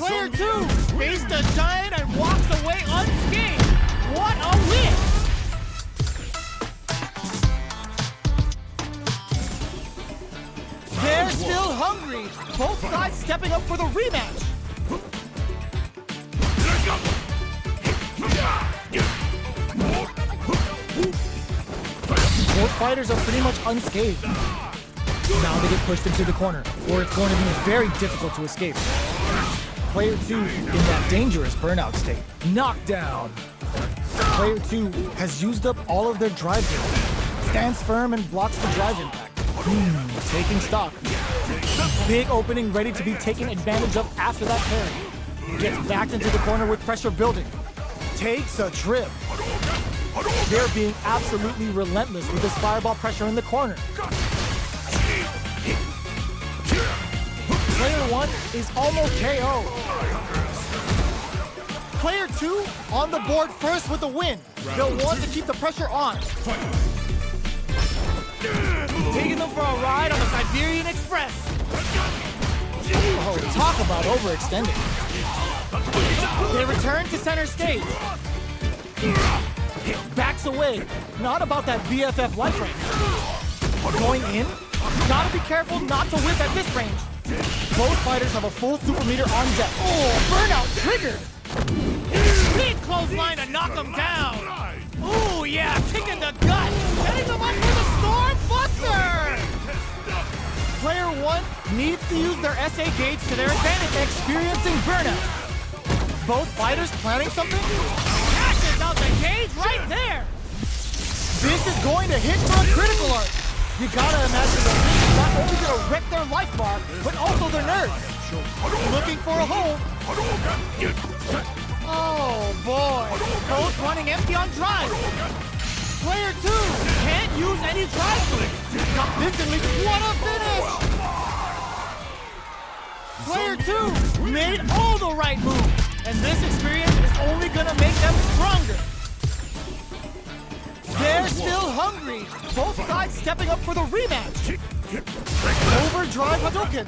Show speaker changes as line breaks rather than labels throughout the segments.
Player 2 faced the giant and walks away unscathed. What a win! They're still hungry. Both sides stepping up for the rematch. Both fighters are pretty much unscathed. Now they get pushed into the corner, where it's going to be very difficult to escape. Player 2 in that dangerous burnout state. Knockdown. Player 2 has used up all of their drive damage. Stands firm and blocks the drive impact. Taking stock. Big opening ready to be taken advantage of after that parry. Gets backed into the corner with pressure building. Takes a trip. They're being absolutely relentless with this fireball pressure in the corner. Player 1 is almost KO. Player 2 on the board first with the win. They'll want to keep the pressure on. Taking them for a ride on the Siberian Express. Oh, talk about overextending. They return to center stage. Backs away. Not about that BFF life right now. Going in. Gotta be careful not to whip at this range. Both fighters have a full super meter on deck. Oh, burnout triggered. Big clothesline to knock them down. Oh yeah, kick in the gut. Setting them up for the Storm Buster. Player 1 needs to use their SA gauge to their advantage, experiencing burnout. Both fighters planning something? Cashes out the gauge right there. This is going to hit for a critical art. You gotta imagine that this is not only gonna wreck their life bar, but also their nerves. Looking for a hole. Oh boy, both running empty on drive. Player 2 can't use any drive moves. Convincingly, what a finish! Player 2 made all the right moves, and this experience is only gonna make them stronger. They're still hungry. Both sides stepping up for the rematch. Overdrive Hadouken.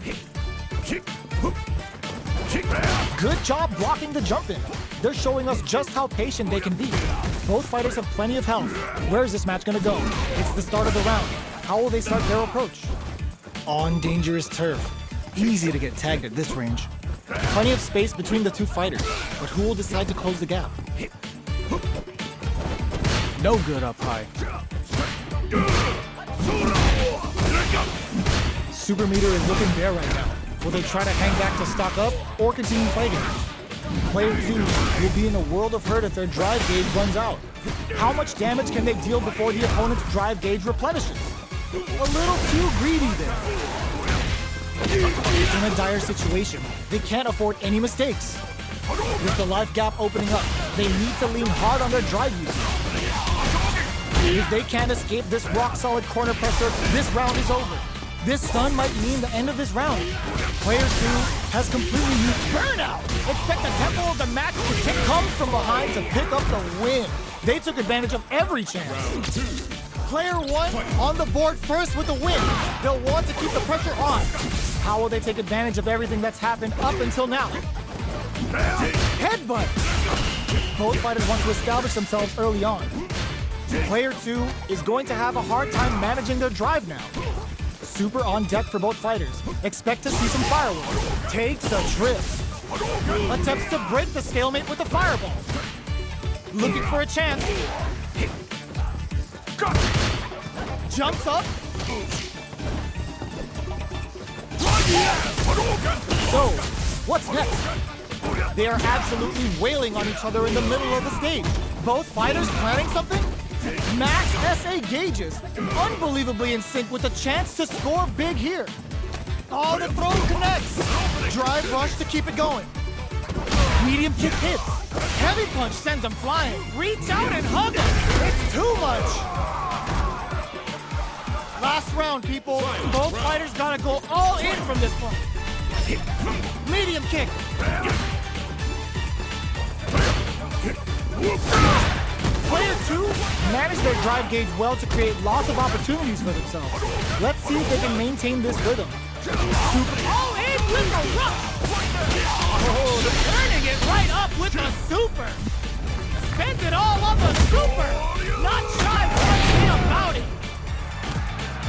Good job blocking the jump in. They're showing us just how patient they can be. Both fighters have plenty of health. Where is this match gonna go? It's the start of the round. How will they start their approach? On dangerous turf. Easy to get tagged at this range. Plenty of space between the two fighters, but who will decide to close the gap? No good up high. Super meter is looking bare right now. Will they try to hang back to stock up or continue fighting? Player 2 will be in a world of hurt if their drive gauge runs out. How much damage can they deal before the opponent's drive gauge replenishes? A little too greedy there. In a dire situation, they can't afford any mistakes. With the life gap opening up, they need to lean hard on their drive usage. If they can't escape this rock-solid corner presser, this round is over. This stun might mean the end of this round. Player 2 has completely used burnout. Expect the tempo of the match to come from behind to pick up the win. They took advantage of every chance. Player 1 on the board first with the win. They'll want to keep the pressure on. How will they take advantage of everything that's happened up until now? Headbutt! Both fighters want to establish themselves early on. Player 2 is going to have a hard time managing their drive now. Super on deck for both fighters. Expect to see some fireworks. Takes a trip. Attempts to break the stalemate with the fireball. Looking for a chance. Jumps up. So, what's next? They are absolutely wailing on each other in the middle of the stage. Both fighters planning something? Max SA gauges, unbelievably in sync with a chance to score big here. Oh, the throw connects. Drive rush to keep it going. Medium kick hits. Heavy punch sends him flying. Reach out and hug him. It's too much. Last round, people. Both fighters gotta go all in from this point. Medium kick. Player 2 managed their drive gauge well to create lots of opportunities for themselves. Let's see if they can maintain this rhythm. Super all in with the rush! Oh, the with a super. Spends it all on the super. Not shy one bit about it.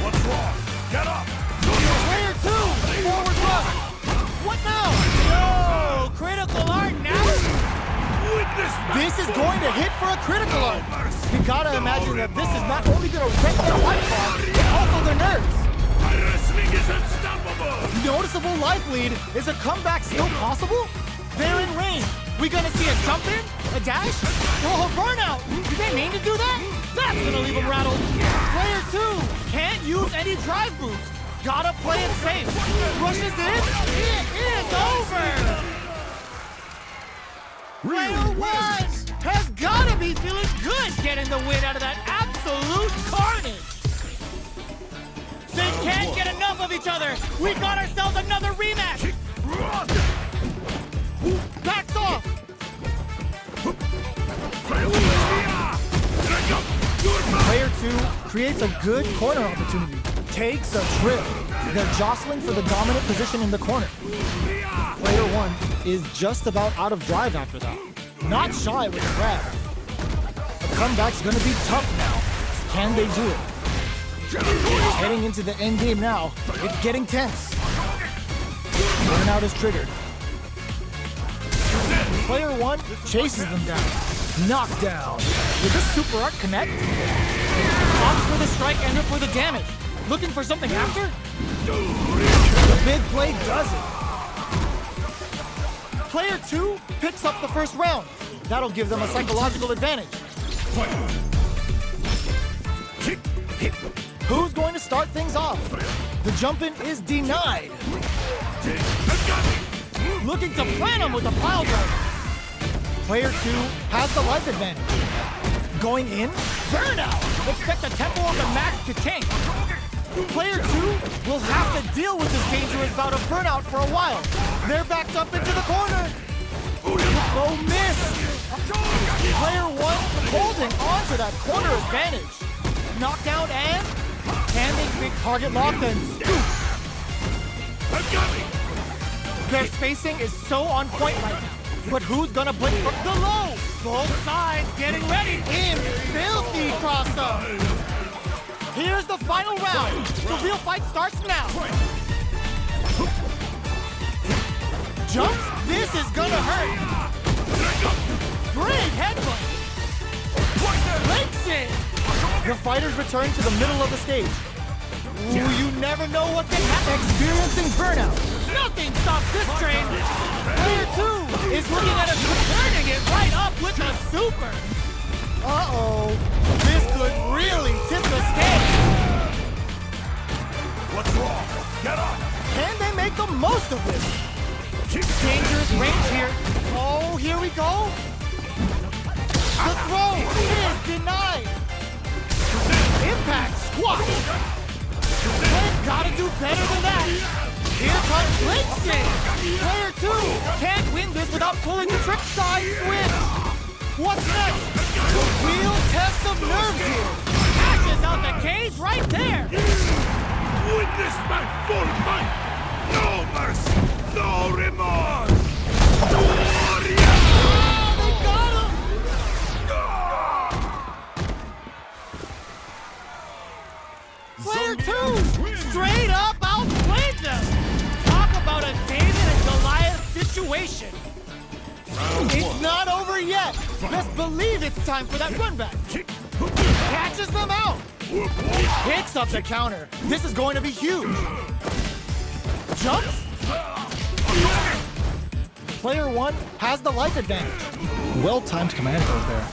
What's wrong? Get up!
Player 2, forward rush. What now? No, critical art now? This is going to hit for a critical art. You gotta imagine that this is not only gonna wreck their life bar, but also their nerves.
My wrestling is unstoppable!
Noticeable life lead. Is a comeback still possible? They're in range. We gonna see a jump in? A dash? Oh, burnout! Did they mean to do that? That's gonna leave them rattled. Player 2 can't use any drive boost. Gotta play it safe. Rushes in. It is over. Player 1 has gotta be feeling good getting the win out of that absolute carnage. They can't get enough of each other. We got ourselves another rematch. Backs off. Player 2 creates a good corner opportunity. Takes a trip. They're jostling for the dominant position in the corner. Player 1 is just about out of drive after that. Not shy with the grab. The comeback's gonna be tough now. Can they do it? Heading into the end game now. It's getting tense. Burnout is triggered. Player 1 chases them down. Knockdown. Did this super art connect? Opts for the strike ender for the damage. Looking for something after? The big play does it. Player 2 picks up the first round. That'll give them a psychological advantage. Who's going to start things off? The jump-in is denied. Looking to plant him with a pile driver. Player 2 has the life advantage. Going in, burnout. Expect the tempo of the match to change. Player 2 will have to deal with this dangerous bout of burnout for a while. They're backed up into the corner. Oh, miss. Player 1 holding on to that corner advantage. Knockdown and can they big target lock and scoop? Their spacing is so on point right now. But who's gonna blink for the low? Both sides getting ready in filthy cross-up. Here's the final round. The real fight starts now. Jumps? This is gonna hurt. Great headbutt. Links it. The fighters return to the middle of the stage. Ooh, you never know what can happen. Experiencing burnout. Nothing stops this train. Player 2 is looking at us, turning it right up with a super. Uh-oh. This could really tip the scale.
What's wrong? Get up!
Can they make the most of this? Dangerous range here. Oh, here we go. The throw is denied. Impact squat. They've got to do better than that. Here comes Linksy. Player 2 can't win this without pulling the trick side switch. What's next? The real test of nerves here. Ashes out the cage right there.
Witness my full might! No mercy! No remorse! Warrior!
Oh, they got him! Player 2 straight up outplayed them. Talk about a David and Goliath situation. It's not over yet. Best believe it's time for that run back. Catches them out. Picks up the counter. This is going to be huge. Jumps. Player 1 has the life advantage. Well-timed command goes there.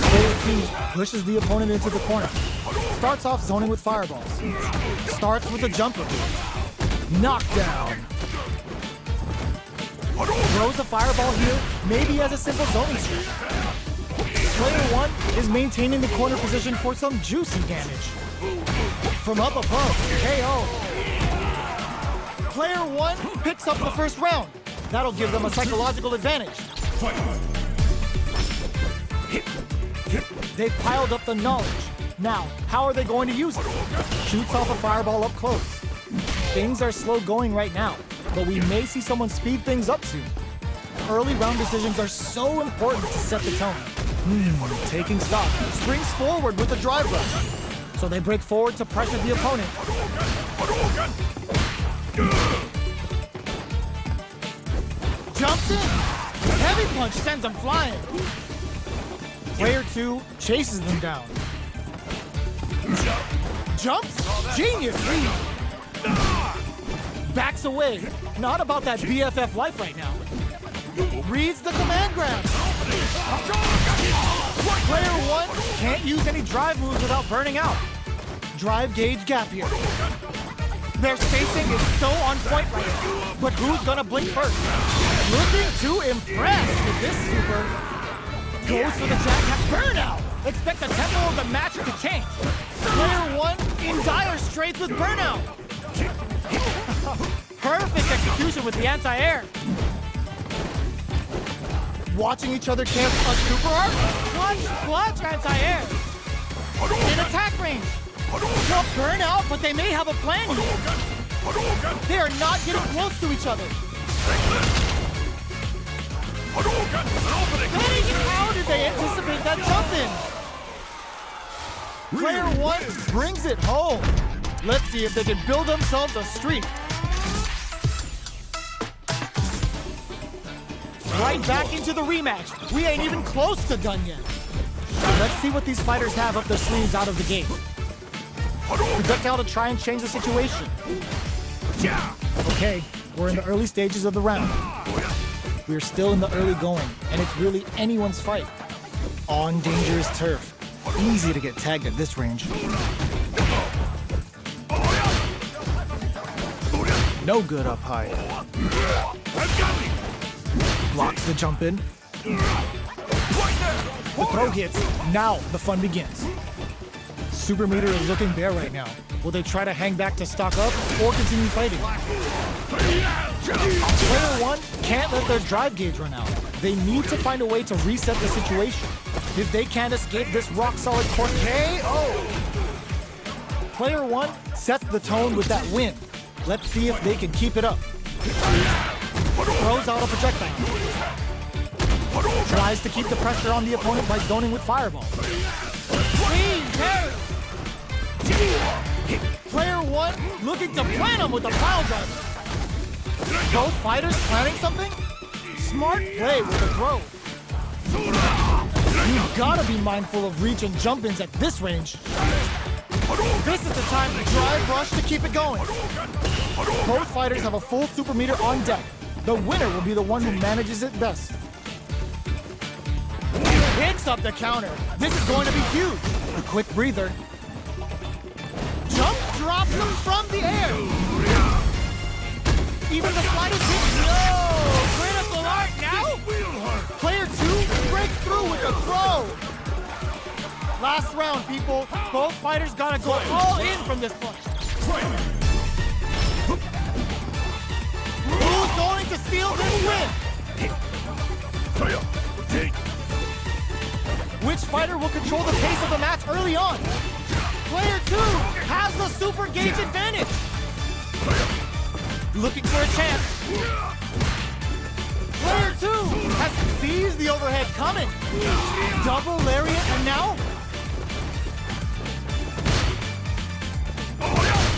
Player 2 pushes the opponent into the corner. Starts off zoning with fireballs. Starts with a jumper. Knockdown. Throws a fireball here, maybe as a simple zoning streak. Player 1 is maintaining the corner position for some juicy damage. From up above, KO. Player 1 picks up the first round. That'll give them a psychological advantage. They've piled up the knowledge. Now, how are they going to use it? Shoots off a fireball up close. Things are slow going right now, but we may see someone speed things up soon. Early round decisions are so important to set the tone. Taking stock, springs forward with a drive rush. So they break forward to pressure the opponent. Jumps in. Heavy punch sends them flying. Player 2 chases them down. Jumps. Genius read. Backs away. Not about that BFF life right now. Reads the command grab. Player 1 can't use any drive moves without burning out. Drive gauge gap here. Their spacing is so on point right now. But who's gonna blink first? Looking to impress with this super. Goes for the jackhammer. Burnout! Expect the tempo of the match to change. Player 1 in dire straits with burnout. Perfect execution with the anti-air. Watching each other camp a super art. Clutch anti-air. In attack range. They'll burn out, but they may have a plan here. They are not getting close to each other. How did they anticipate that jump in? Player 1 brings it home. Let's see if they can build themselves a streak. Right back into the rematch. We ain't even close to done yet. Let's see what these fighters have up their sleeves out of the gate. Projectile to try and change the situation. Okay, we're in the early stages of the round. We're still in the early going, and it's really anyone's fight. On dangerous turf. Easy to get tagged at this range. No good up high. Blocks the jump in. The throw hits. Now the fun begins. Super meter is looking bare right now. Will they try to hang back to stock up or continue fighting? Player 1 can't let their drive gauge run out. They need to find a way to reset the situation. If they can't escape this rock-solid court KO, Player 1 sets the tone with that win. Let's see if they can keep it up. Throws out a projectile. Tries to keep the pressure on the opponent by zoning with fireball. Player 1 looking to plan him with a pile driver. Both fighters planning something? Smart play with the throw. You've gotta be mindful of reach and jump-ins at this range. This is the time to drive rush to keep it going. Both fighters have a full super meter on deck. The winner will be the one who manages it best. Picks up the counter. This is going to be huge. A quick breather. Jump drops him from the air. Even the slightest hit. No! Critical art now? Player 2 breaks through with a throw. Last round, people. Both fighters gotta go all in from this point. Who's going to steal this win? Which fighter will control the pace of the match early on? Player 2 has the super gauge advantage. Looking for a chance. Player 2 has seized the overhead coming. Double lariat and now?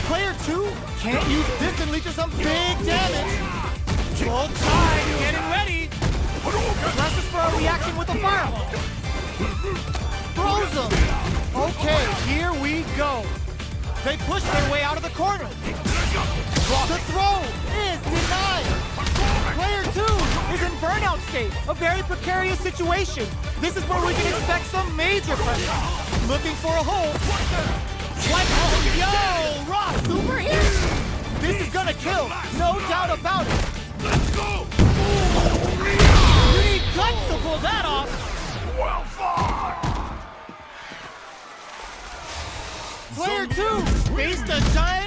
Player 2 can't use distantly to some big damage. Full tide, getting ready. Presses for a reaction with a fireball. Throws him. Okay, here we go. They push their way out of the corner. The throw is denied. Player 2 is in burnout state, a very precarious situation. This is where we can expect some major pressure. Looking for a hole. Yo, raw super hit. This is gonna kill, no doubt about it.
Let's go!
You need guts to pull that off.
Well fought!
Player 2 faced a giant